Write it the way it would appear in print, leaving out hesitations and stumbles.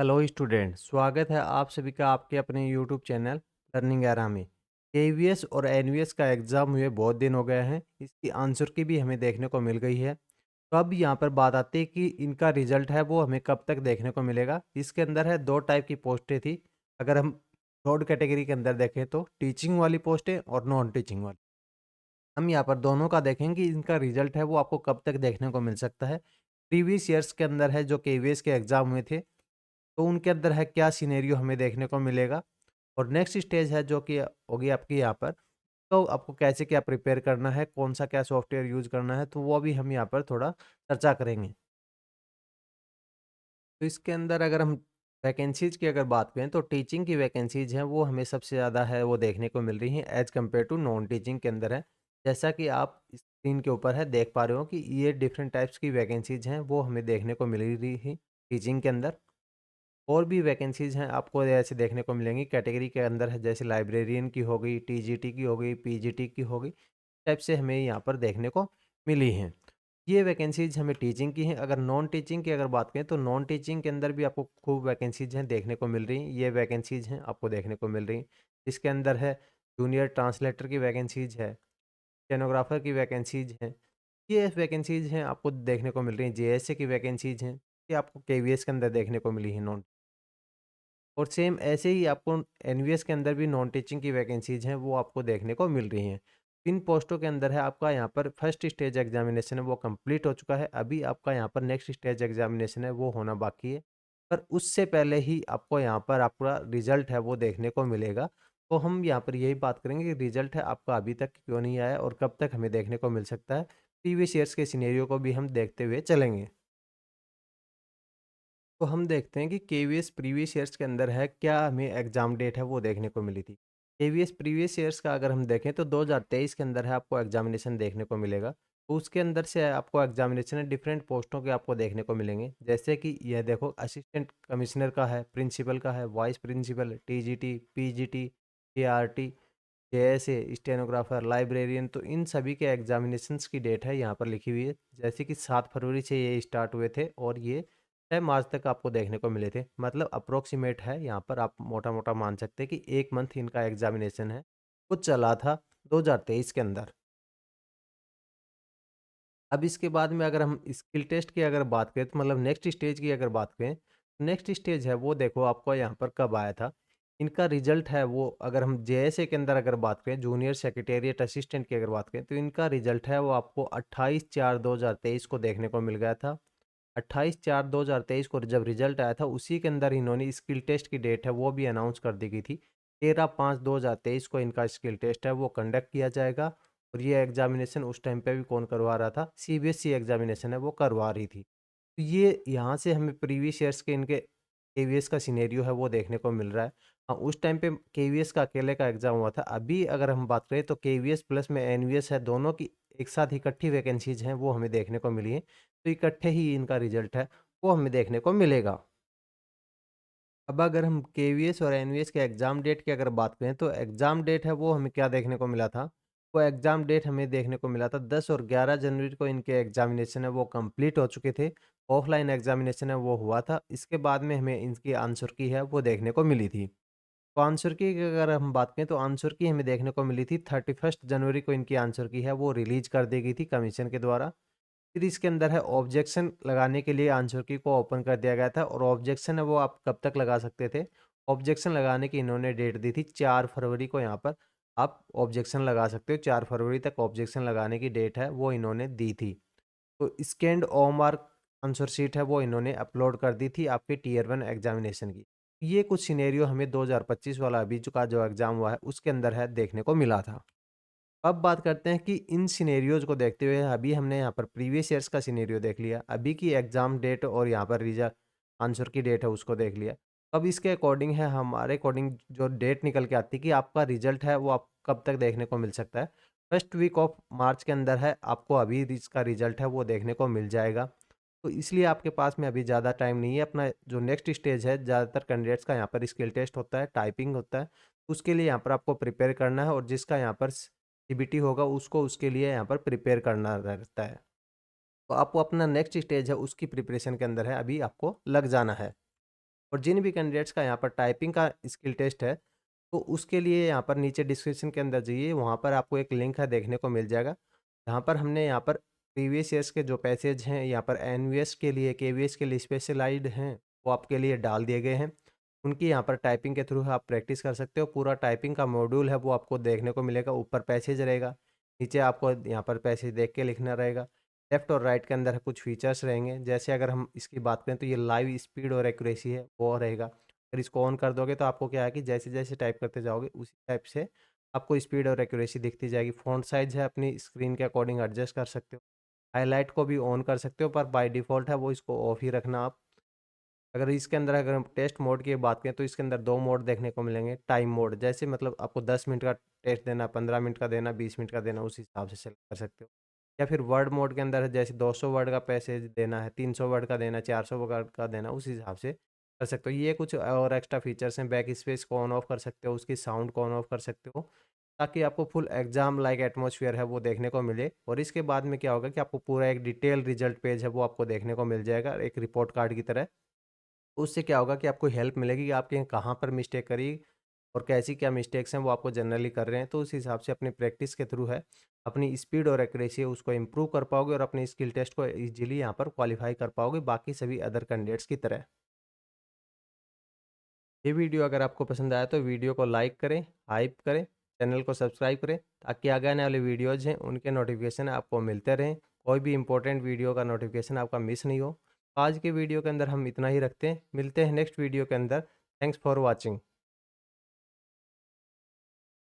Hello student, स्वागत है आप सभी का आपके अपने यूट्यूब चैनल लर्निंग एरा में। केवीएस और एनवीएस का एग्ज़ाम हुए बहुत दिन हो गए हैं। इसकी आंसर की भी हमें देखने को मिल गई है। तो अब यहाँ पर बात आती है कि इनका रिजल्ट है वो हमें कब तक देखने को मिलेगा। इसके अंदर है दो टाइप की पोस्टें थी। अगर हम थर्ड कैटेगरी के अंदर देखें तो टीचिंग वाली पोस्टें और नॉन टीचिंग वाली। हम यहाँ पर दोनों का देखेंगे कि इनका रिजल्ट है वो आपको कब तक देखने को मिल सकता है। प्रीवियस ईयर्स के अंदर है जो केवीएस के एग्ज़ाम हुए थे, तो उनके अंदर है क्या सिनेरियो हमें देखने को मिलेगा। और नेक्स्ट स्टेज है जो कि होगी आपकी यहाँ पर, तो आपको कैसे क्या प्रिपेयर करना है, कौन सा क्या सॉफ्टवेयर यूज़ करना है, तो वो भी हम यहाँ पर थोड़ा चर्चा करेंगे। तो इसके अंदर अगर हम वैकेंसीज़ की अगर बात करें तो टीचिंग की वैकेंसीज़ हैं वो हमें सबसे ज़्यादा है वो देखने को मिल रही हैं as compare to non teaching के अंदर है। जैसा कि आप स्क्रीन के ऊपर है देख पा रहे हो कि ये डिफरेंट टाइप्स की वैकेंसीज़ हैं वो हमें देखने को मिल रही हैं टीचिंग के अंदर। और भी वैकेंसीज़ हैं आपको ऐसे देखने को मिलेंगी कैटेगरी के अंदर है, जैसे लाइब्रेरियन की हो गई, टीजीटी की हो गई, पीजीटी की हो गई, टाइप से हमें यहाँ पर देखने को मिली हैं। ये वैकेंसीज़ हमें टीचिंग की हैं। अगर नॉन टीचिंग की अगर बात करें तो नॉन टीचिंग के अंदर भी आपको खूब वैकेंसीज़ हैं देखने को मिल रही हैं। ये वैकेंसीज़ हैं आपको देखने को मिल रही हैं। इसके अंदर है जूनियर ट्रांसलेटर की वैकेंसीज़ है, स्टेनोग्राफर की वैकेंसीज़ हैं। ये वैकेंसीज़ हैं आपको देखने को मिल रही हैं। जेएसए की वैकेंसीज़ हैं, ये आपको केवीएस के अंदर देखने को मिली हैं नॉन। और सेम ऐसे ही आपको एनवीएस के अंदर भी नॉन टीचिंग की वैकेंसीज़ हैं, वो आपको देखने को मिल रही हैं। इन पोस्टों के अंदर है आपका यहाँ पर फर्स्ट स्टेज एग्जामिनेशन है वो कंप्लीट हो चुका है। अभी आपका यहाँ पर नेक्स्ट स्टेज एग्जामिनेशन है वो होना बाकी है। पर उससे पहले ही आपको यहाँ पर आपका रिजल्ट है वो देखने को मिलेगा। तो हम यहाँ पर यही बात करेंगे कि रिजल्ट है आपका अभी तक क्यों नहीं आया और कब तक हमें देखने को मिल सकता है। प्रीवियस ईयर्स के सिनेरियो को भी हम देखते हुए चलेंगे। तो हम देखते हैं कि केवीएस प्रीवियस ईयर्स के अंदर है क्या हमें एग्ज़ाम डेट है वो देखने को मिली थी। केवीएस प्रीवियस ईयर्स का अगर हम देखें तो 2023 के अंदर है आपको एग्जामिनेशन देखने को मिलेगा। तो उसके अंदर से आपको एग्जामिनेशन है डिफरेंट पोस्टों के आपको देखने को मिलेंगे। जैसे कि यह देखो असिस्टेंट कमिश्नर का है, प्रिंसिपल का है, vice principal, TGT, PGT, ART, JSA, stenographer, librarian, तो इन सभी के एग्जामिनेशंस की डेट है यहाँ पर लिखी हुई है। जैसे कि 7 फरवरी से ये स्टार्ट हुए थे और ये 6 मार्च तक आपको देखने को मिले थे। मतलब अप्रोक्सीमेट है यहाँ पर, आप मोटा-मोटा मान सकते हैं कि 1 मंथ इनका एग्जामिनेशन है, वो चला था 2023 के अंदर। अब इसके बाद में अगर हम स्किल टेस्ट की अगर बात करें तो मतलब नेक्स्ट स्टेज की अगर बात करें, नेक्स्ट स्टेज है वो देखो आपको यहाँ पर कब आया था। इनका रिजल्ट है वो अगर हम जेएसए के अंदर अगर बात करें, जूनियर सेक्रेटेरिएट असिस्टेंट की अगर बात करें, तो इनका रिजल्ट है वो आपको 28/4/2023 को देखने को मिल गया था। 28/4/2023 को जब रिजल्ट आया था उसी के अंदर इन्होंने स्किल टेस्ट की डेट है वो भी अनाउंस कर दी गई थी। 13/5/2023 को इनका स्किल टेस्ट है वो कंडक्ट किया जाएगा। और ये एग्जामिनेशन उस टाइम पे भी कौन करवा रहा था, सीबीएसई एग्जामिनेशन है वो करवा रही थी। तो ये यहाँ से हमें प्रीवियस ईयर्स के इनके केवीएस का सिनेरियो है वो देखने को मिल रहा है। हाँ, उस टाइम पे केवीएस का अकेले का एग्जाम हुआ था। अभी अगर हम बात करें तो केवीएस प्लस में एनवीएस है, दोनों की एक साथ इकट्ठी वैकेंसीज हैं वो हमें देखने को मिली है। तो इकट्ठे ही इनका रिजल्ट है वो हमें देखने को मिलेगा। अब अगर हम केवीएस और एनवीएस के एग्ज़ाम डेट की अगर बात करें तो एग्ज़ाम डेट है वो हमें क्या देखने को मिला था? वो एग्ज़ाम डेट हमें देखने को मिला था 10 और 11 जनवरी को इनके एग्ज़ामिनेशन है वो कंप्लीट हो चुके थे। ऑफलाइन एग्ज़ामिनेशन है वो हुआ था। इसके बाद में हमें इनकी आंसर की है वो देखने को मिली थी। तो आंसर की अगर हम बात करें तो आंसर की हमें देखने को मिली थी 31 जनवरी को इनकी आंसर की है वो रिलीज़ कर दी गई थी कमीशन के द्वारा। फिर इसके अंदर है ऑब्जेक्शन लगाने के लिए आंसर की को ओपन कर दिया गया था और ऑब्जेक्शन है वो आप कब तक लगा सकते थे। ऑब्जेक्शन लगाने की इन्होंने डेट दी थी 4 फरवरी को, यहाँ पर आप ऑब्जेक्शन लगा सकते हो। 4 फरवरी तक ऑब्जेक्शन लगाने की डेट है वो इन्होंने दी थी। तो स्कैन्ड ओमार्क आंसर शीट है वो इन्होंने अपलोड कर दी थी आपके टियर 1 एग्जामिनेशन की। ये कुछ सिनेरियो हमें 2025 वाला अभी जो का जो एग्ज़ाम हुआ है उसके अंदर है देखने को मिला था। अब बात करते हैं कि इन सिनेरियोज़ को देखते हुए अभी हमने यहाँ पर प्रीवियस ईयर्स का सिनेरियो देख लिया, अभी की एग्ज़ाम डेट और यहाँ पर रिजल्ट आंसर की डेट है उसको देख लिया। अब इसके अकॉर्डिंग है, हमारे अकॉर्डिंग जो डेट निकल के आती है कि आपका रिजल्ट है वो आप कब तक देखने को मिल सकता है। फर्स्ट वीक ऑफ मार्च के अंदर है आपको अभी इसका रिजल्ट है वो देखने को मिल जाएगा। तो इसलिए आपके पास में अभी ज़्यादा टाइम नहीं है। अपना जो नेक्स्ट स्टेज है, ज़्यादातर कैंडिडेट्स का यहाँ पर स्किल टेस्ट होता है, टाइपिंग होता है, उसके लिए यहाँ पर आपको प्रिपेयर करना है और जिसका यहाँ पर सीबीटी होगा उसको उसके लिए यहाँ पर प्रिपेयर करना रहता है। तो आपको अपना नेक्स्ट स्टेज है उसकी प्रिपरेशन के अंदर है अभी आपको लग जाना है। और जिन भी कैंडिडेट्स का यहाँ पर टाइपिंग का स्किल टेस्ट है, तो उसके लिए यहाँ पर नीचे डिस्क्रिप्शन के अंदर जाइए, वहाँ पर आपको एक लिंक है देखने को मिल जाएगा। यहाँ पर हमने यहाँ पर प्रीवियस ईयर्स के जो पैसेज हैं, यहाँ पर एनवीएस के लिए, केवीएस के लिए स्पेशलाइज्ड हैं, वो आपके लिए डाल दिए गए हैं। उनकी यहाँ पर टाइपिंग के थ्रू आप प्रैक्टिस कर सकते हो। पूरा टाइपिंग का मॉड्यूल है वो आपको देखने को मिलेगा। ऊपर पैसेज रहेगा, नीचे आपको यहाँ पर पैसेज देख के लिखना रहेगा। लेफ्ट और राइट के अंदर कुछ फीचर्स रहेंगे, जैसे अगर हम इसकी बात करें तो ये लाइव स्पीड और एक्यूरेसी है वो रहेगा। अगर इसको ऑन कर दोगे तो आपको क्या है कि जैसे जैसे टाइप करते जाओगे उसी टाइप से आपको स्पीड और एक्यूरेसी दिखती जाएगी। फ़ॉन्ट साइज़ है अपनी स्क्रीन के अकॉर्डिंग एडजस्ट कर सकते हो। हाईलाइट को भी ऑन कर सकते हो, पर बाय डिफ़ॉल्ट है वो इसको ऑफ ही रखना आप। अगर इसके अंदर अगर हम टेस्ट मोड की बात करें तो इसके अंदर 2 मोड देखने को मिलेंगे। टाइम मोड, जैसे मतलब आपको 10 मिनट का टेस्ट देना, 15 मिनट का देना, 20 मिनट का देना, उस हिसाब से सेलेक्ट कर सकते हो। या फिर वर्ड मोड के अंदर है, जैसे 200 वर्ड का पैसेज देना है, 300 वर्ड का देना है, 400 वर्ड का देना, उस हिसाब से कर सकते हो। ये कुछ और एक्स्ट्रा फीचर्स हैं। बैक स्पेस को ऑन ऑफ कर सकते हो, उसकी साउंड को ऑन ऑफ कर सकते हो, ताकि आपको फुल एग्जाम लाइक एटमॉस्फेयर है वो देखने को मिले। और इसके बाद में क्या होगा कि आपको पूरा एक डिटेल रिजल्ट पेज है वो आपको देखने को मिल जाएगा, एक रिपोर्ट कार्ड की तरह। उससे क्या होगा कि आपको हेल्प मिलेगी कि आपके कहाँ पर मिस्टेक करी और कैसी क्या मिस्टेक्स हैं वो आपको जनरली कर रहे हैं। तो उस हिसाब से अपनी प्रैक्टिस के थ्रू है अपनी स्पीड और एक्यूरेसी है उसको इम्प्रूव कर पाओगे और अपनी स्किल टेस्ट को इजीली यहाँ पर क्वालिफाई कर पाओगे बाकी सभी अदर कैंडिडेट्स की तरह। ये वीडियो अगर आपको पसंद आया तो वीडियो को लाइक करें, हाइप करें, चैनल को सब्सक्राइब करें, ताकि आगे आने वाले वीडियोज़ हैं उनके नोटिफिकेशन आपको मिलते रहें। कोई भी इंपॉर्टेंट वीडियो का नोटिफिकेशन आपका मिस नहीं हो। आज के वीडियो के अंदर हम इतना ही रखते हैं, मिलते हैं नेक्स्ट वीडियो के अंदर। Thanks for watching.